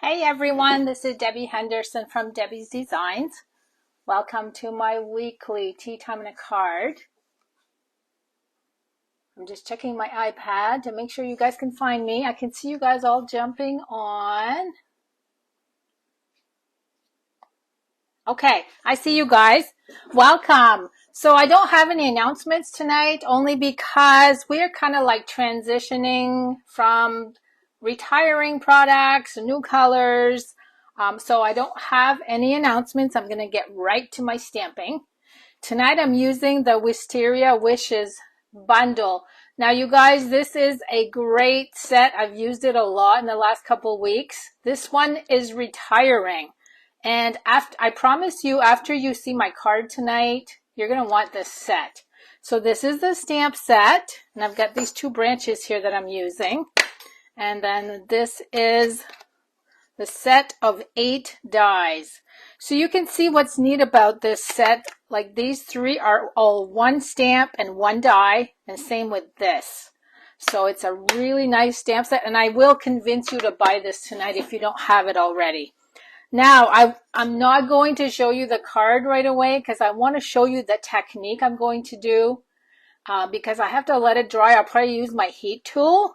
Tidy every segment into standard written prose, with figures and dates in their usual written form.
Hey everyone, this is Debbie Henderson from Debbie's Designs. Welcome to my weekly Tea Time and a Card. I'm just checking my iPad to make sure you guys can find me. I can see you guys all jumping on. Okay, I see you guys. Welcome. So I don't have any announcements tonight only because we're kind of like transitioning from retiring products, new colors. So I don't have any announcements. I'm going to get right to my stamping. Tonight I'm using the Wisteria Wishes bundle. Now you guys, this is a great set. I've used it a lot in the last couple weeks. This one is retiring. And I promise you, after you see my card tonight, you're going to want this set. So this is the stamp set, and I've got these two branches here that I'm using. And then this is the set of 8 dies. So you can see what's neat about this set. Like these 3 are all one stamp and one die, and same with this. So it's a really nice stamp set, and I will convince you to buy this tonight if you don't have it already. Now, I'm not going to show you the card right away because I want to show you the technique I'm going to do because I have to let it dry. I'll probably use my heat tool.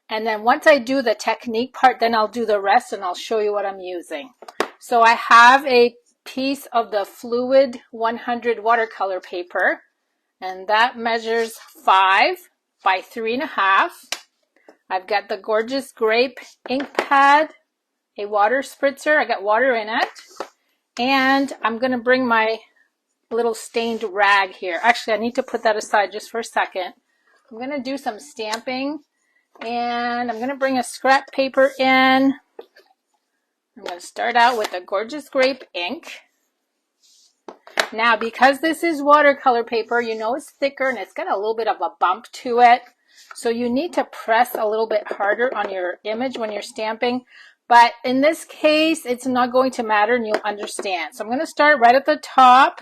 And then once I do the technique part, then I'll do the rest and I'll show you what I'm using. So I have a piece of the Fluid 100 watercolor paper, and that measures 5 by 3.5. I've got the Gorgeous Grape ink pad, a water spritzer. I got water in it. And I'm going to bring my little stained rag here. Actually, I need to put that aside just for a second. I'm going to do some stamping. And I'm going to bring a scrap paper in. I'm going to start out with the Gorgeous Grape ink. Now, because this is watercolor paper, you know it's thicker and it's got a little bit of a bump to it. So you need to press a little bit harder on your image when you're stamping. But in this case, it's not going to matter and you'll understand. So I'm going to start right at the top.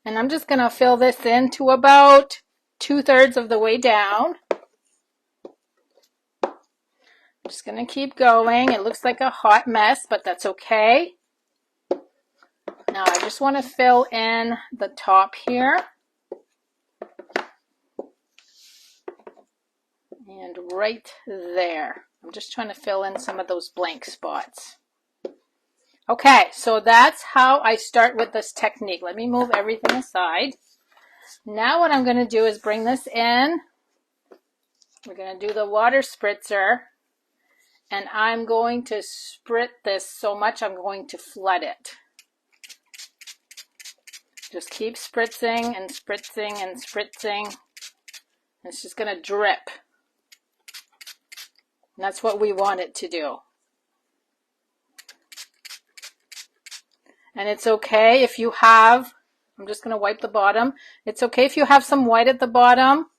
And I'm just going to fill this in to about 2/3 of the way down. I'm just going to keep going. It looks like a hot mess, but that's okay. Now I just want to fill in the top here. And right there. I'm just trying to fill in some of those blank spots. Okay, so that's how I start with this technique. Let me move everything aside. Now what I'm going to do is bring this in. We're going to do the water spritzer. And I'm going to sprit this so much I'm going to flood it. Just keep spritzing and spritzing and spritzing. It's just going to drip. And that's what we want it to do. And it's okay if you have, I'm just going to wipe the bottom. It's okay if you have some white at the bottom.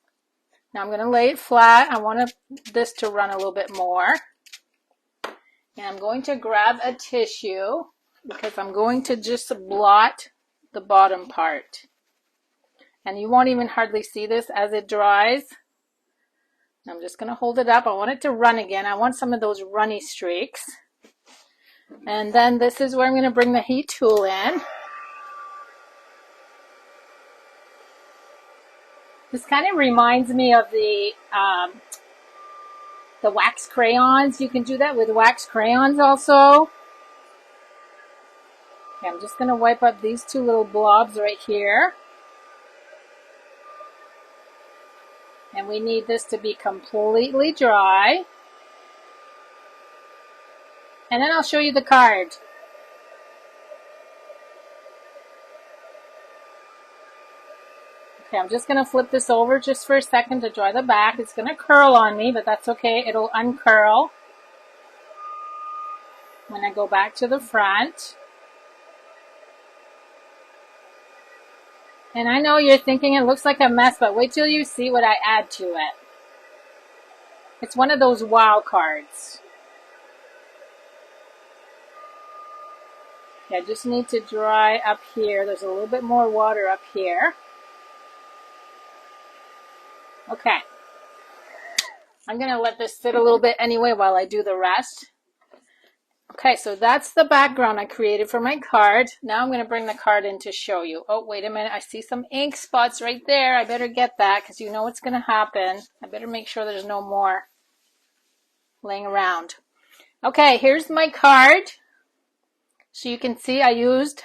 Now I'm going to lay it flat. I want this to run a little bit more. And I'm going to grab a tissue because I'm going to just blot the bottom part. And you won't even hardly see this as it dries. I'm just going to hold it up. I want it to run again. I want some of those runny streaks. And then this is where I'm going to bring the heat tool in. This kind of reminds me of the wax crayons. You can do that with wax crayons also. Okay, I'm just going to wipe up these 2 little blobs right here. And we need this to be completely dry. And then I'll show you the card. Okay, I'm just going to flip this over just for a second to dry the back. It's going to curl on me, but that's okay. It'll uncurl when I go back to the front. And I know you're thinking it looks like a mess, but wait till you see what I add to it. It's one of those wow cards. Okay, I just need to dry up here. There's a little bit more water up here. Okay. I'm going to let this sit a little bit anyway while I do the rest. Okay, so that's the background I created for my card. Now I'm going to bring the card in to show you. Oh, wait a minute. I see some ink spots right there. I better get that because you know what's going to happen. I better make sure there's no more laying around. Okay, here's my card. So you can see I used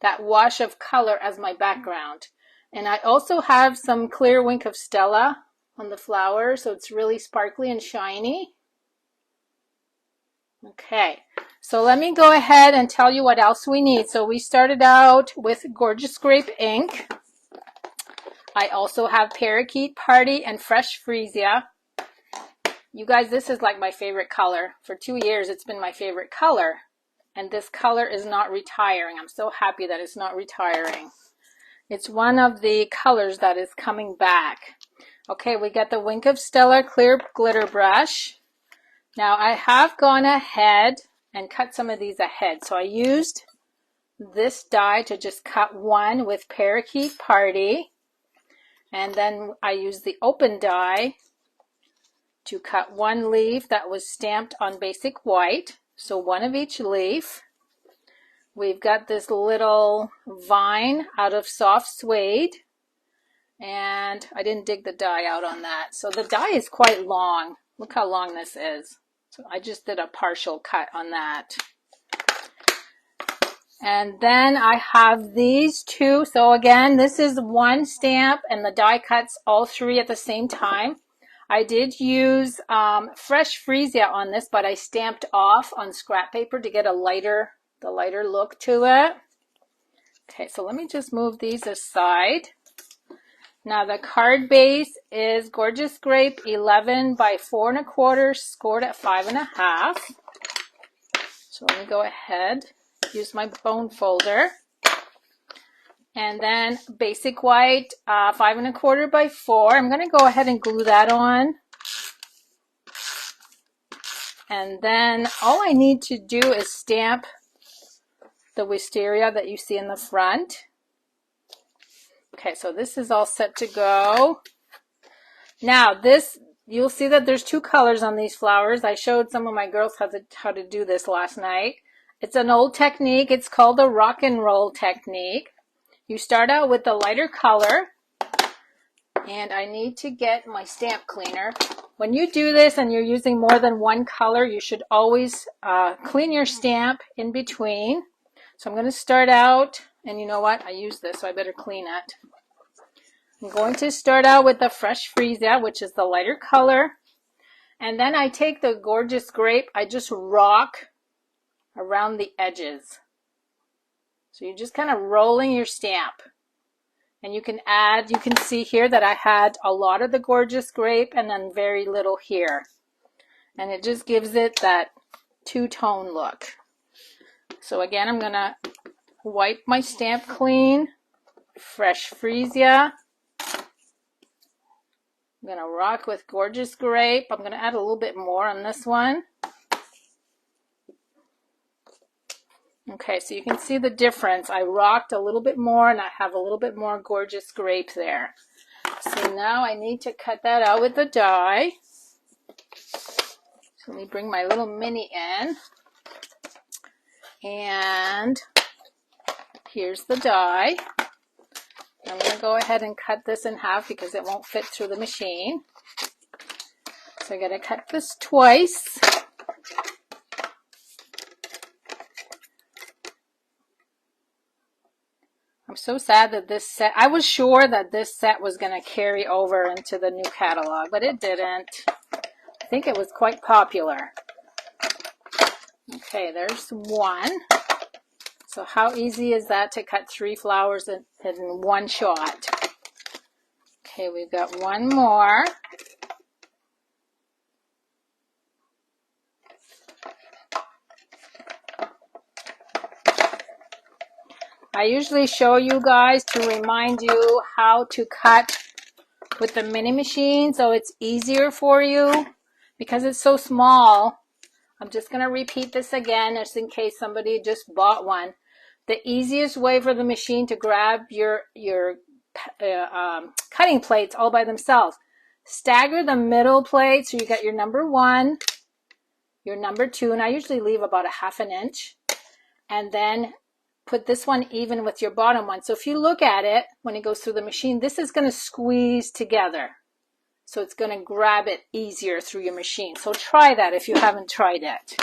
that wash of color as my background. And I also have some clear Wink of Stella on the flower, so it's really sparkly and shiny. Okay, so let me go ahead and tell you what else we need. So we started out with Gorgeous Grape ink. I also have Parakeet Party and Fresh Freesia. You guys, this is like my favorite color. For 2 years, it's been my favorite color. And this color is not retiring. I'm so happy that it's not retiring. It's one of the colors that is coming back. Okay, we got the Wink of Stella clear glitter brush. Now I have gone ahead and cut some of these ahead. So I used this die to just cut one with Parakeet Party. And then I used the open die to cut one leaf that was stamped on basic white. So one of each leaf. We've got this little vine out of soft suede. And I didn't dig the die out on that. So the die is quite long. Look how long this is. So I just did a partial cut on that. And then I have these two. So again, this is one stamp and the die cuts all three at the same time. I did use Fresh Freesia on this, but I stamped off on scrap paper to get the lighter look to it. Okay, so let me just move these aside. Now the card base is Gorgeous Grape 11 by 4 1/4, scored at 5 1/2. So let me go ahead, use my bone folder. And then basic white 5 1/4 by 4. I'm going to go ahead and glue that on. And then all I need to do is stamp the wisteria that you see in the front. Okay, so this is all set to go. Now this, you'll see that there's two colors on these flowers. I showed some of my girls how to do this last night. It's an old technique. It's called the rock and roll technique. You start out with the lighter color, and I need to get my stamp cleaner. When you do this and you're using more than one color, you should always clean your stamp in between. So I'm going to start out, and you know what? I use this, so I better clean it. I'm going to start out with the Fresh Freesia, which is the lighter color. And then I take the Gorgeous Grape, I just rock around the edges. So you're just kind of rolling your stamp. And you can add, you can see here that I had a lot of the Gorgeous Grape and then very little here. And it just gives it that two-tone look. So again, I'm going to wipe my stamp clean. Fresh Freesia. I'm going to rock with Gorgeous Grape. I'm going to add a little bit more on this one. Okay, so you can see the difference. I rocked a little bit more and I have a little bit more Gorgeous Grape there. So now I need to cut that out with the die. So let me bring my little mini in. And here's the die. I'm going to go ahead and cut this in half because it won't fit through the machine. So I'm going to cut this twice. I'm so sad that this set, I was sure that this set was going to carry over into the new catalog, but it didn't. I think it was quite popular. Okay, there's one. So how easy is that to cut 3 flowers in one shot? Okay, we've got one more. I usually show you guys to remind you how to cut with the mini machine so it's easier for you because it's so small. I'm just going to repeat this again just in case somebody just bought one. The easiest way for the machine to grab your cutting plates all by themselves. Stagger the middle plate so you got your number 1, your number 2, and I usually leave about a 1/2 inch, and then put this one even with your bottom one. So if you look at it when it goes through the machine, this is going to squeeze together. So it's going to grab it easier through your machine. So try that if you haven't tried it.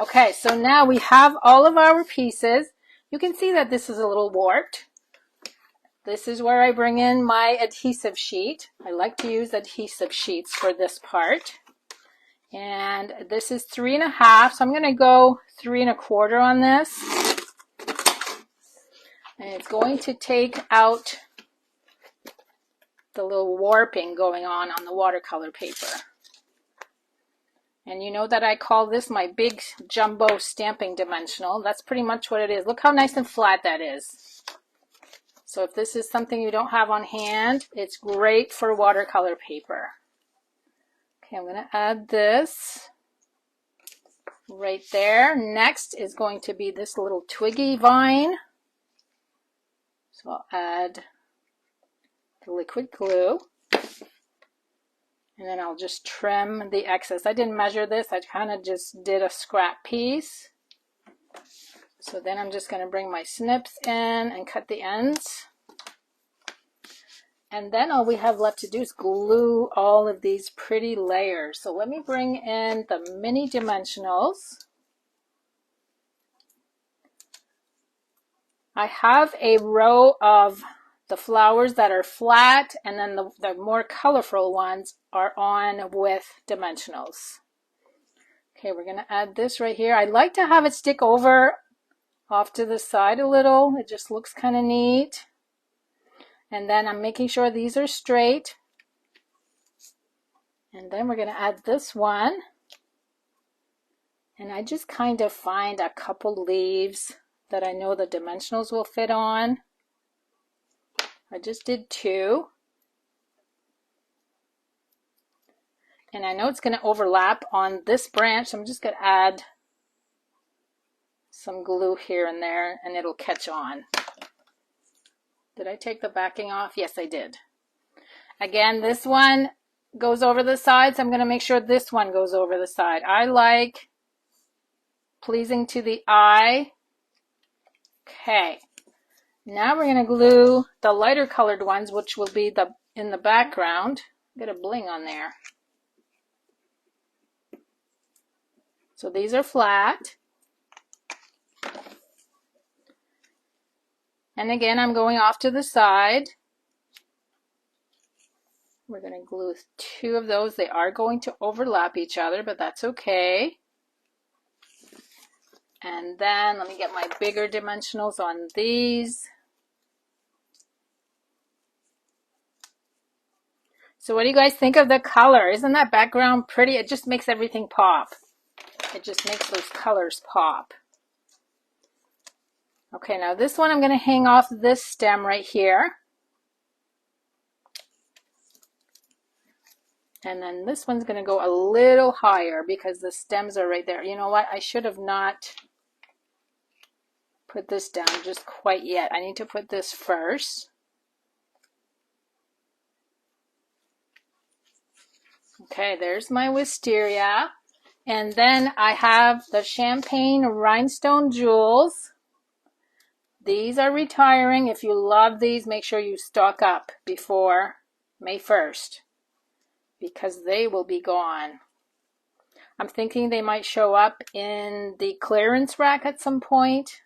Okay, so now we have all of our pieces. You can see that this is a little warped. This is where I bring in my adhesive sheet. I like to use adhesive sheets for this part. And this is 3 1/2, so I'm going to go 3 1/4 on this. And it's going to take out the little warping going on the watercolor paper. And you know that I call this my big jumbo stamping dimensional. That's pretty much what it is. Look how nice and flat that is. So if this is something you don't have on hand, it's great for watercolor paper. Okay, I'm going to add this right there. Next is going to be this little twiggy vine. So I'll add the liquid glue. And then I'll just trim the excess. I didn't measure this. I kind of just did a scrap piece. So then I'm just going to bring my snips in and cut the ends. And then all we have left to do is glue all of these pretty layers. So let me bring in the mini dimensionals. I have a row of the flowers that are flat, and then the more colorful ones are on with dimensionals. Okay, we're going to add this right here. I like to have it stick over off to the side a little. It just looks kind of neat. And then I'm making sure these are straight. And then we're going to add this one. And I just kind of find a couple leaves that I know the dimensionals will fit on. I just did 2. And I know it's going to overlap on this branch, so I'm just going to add some glue here and there, and it'll catch on. Did I take the backing off? Yes, I did. Again, this one goes over the side, so I'm going to make sure this one goes over the side. I like pleasing to the eye. Okay. Now we're going to glue the lighter colored ones, which will be in the background. Get a bling on there. So these are flat. And again, I'm going off to the side. We're going to glue 2 of those. They are going to overlap each other, but that's okay. And then let me get my bigger dimensionals on these. So what do you guys think of the color? Isn't that background pretty? It just makes everything pop. It just makes those colors pop. Okay, now this one I'm going to hang off this stem right here. And then this one's going to go a little higher because the stems are right there. You know what? I should have not put this down just quite yet. I need to put this first. Okay, there's my wisteria. And then I have the champagne rhinestone jewels. These are retiring. If you love these, make sure you stock up before May 1st because they will be gone. I'm thinking they might show up in the clearance rack at some point,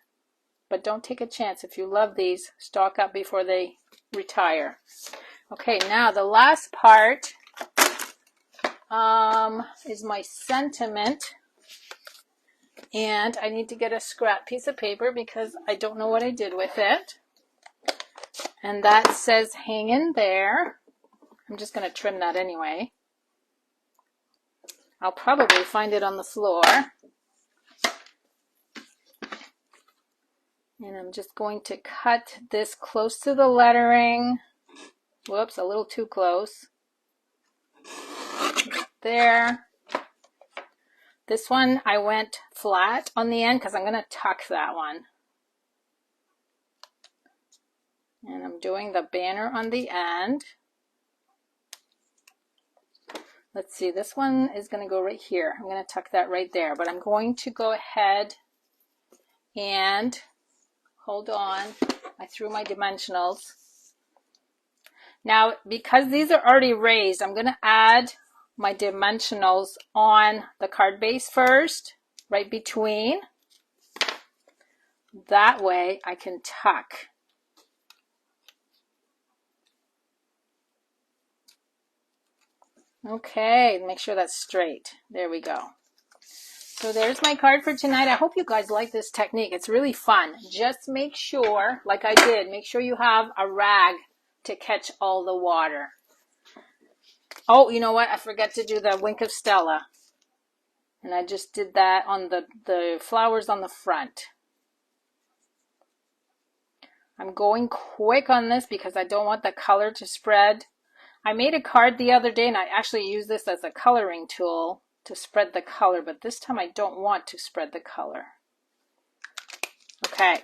but don't take a chance. If you love these, stock up before they retire. Okay, now the last part is my sentiment, and I need to get a scrap piece of paper because I don't know what I did with it. And that says hang in there. I'm just going to trim that anyway. I'll probably find it on the floor. And I'm just going to cut this close to the lettering. Whoops, a little too close. There. This one I went flat on the end because I'm going to tuck that one. And I'm doing the banner on the end. let's see, this one is going to go right here. I'm going to tuck that right there, but I'm going to go ahead and hold on. I threw my dimensionals. Now, because these are already raised, I'm going to add my dimensionals on the card base first, right between. That way I can tuck. Okay, make sure that's straight. There we go. So there's my card for tonight. I hope you guys like this technique. It's really fun. Just make sure, like I did, make sure you have a rag to catch all the water. Oh, you know what? I forgot to do the Wink of Stella. And I just did that on the flowers on the front. I'm going quick on this because I don't want the color to spread. I made a card the other day and I actually used this as a coloring tool to spread the color, but this time I don't want to spread the color. Okay,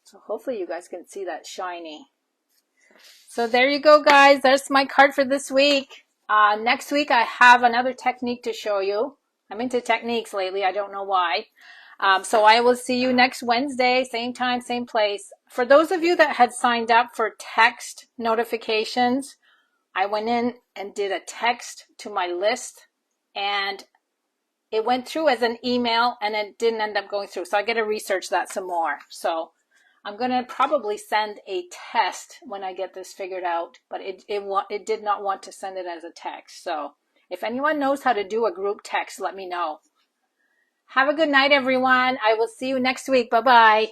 so hopefully you guys can see that shiny. So there you go, guys. That's my card for this week. Next week I have another technique to show you. I'm into techniques lately. I don't know why. So I will see you next Wednesday, same time, same place. For those of you that had signed up for text notifications, I went in and did a text to my list and it went through as an email and it didn't end up going through. So I got to research that some more. So I'm going to probably send a test when I get this figured out, but it did not want to send it as a text. So if anyone knows how to do a group text, let me know. Have a good night, everyone. I will see you next week. Bye-bye.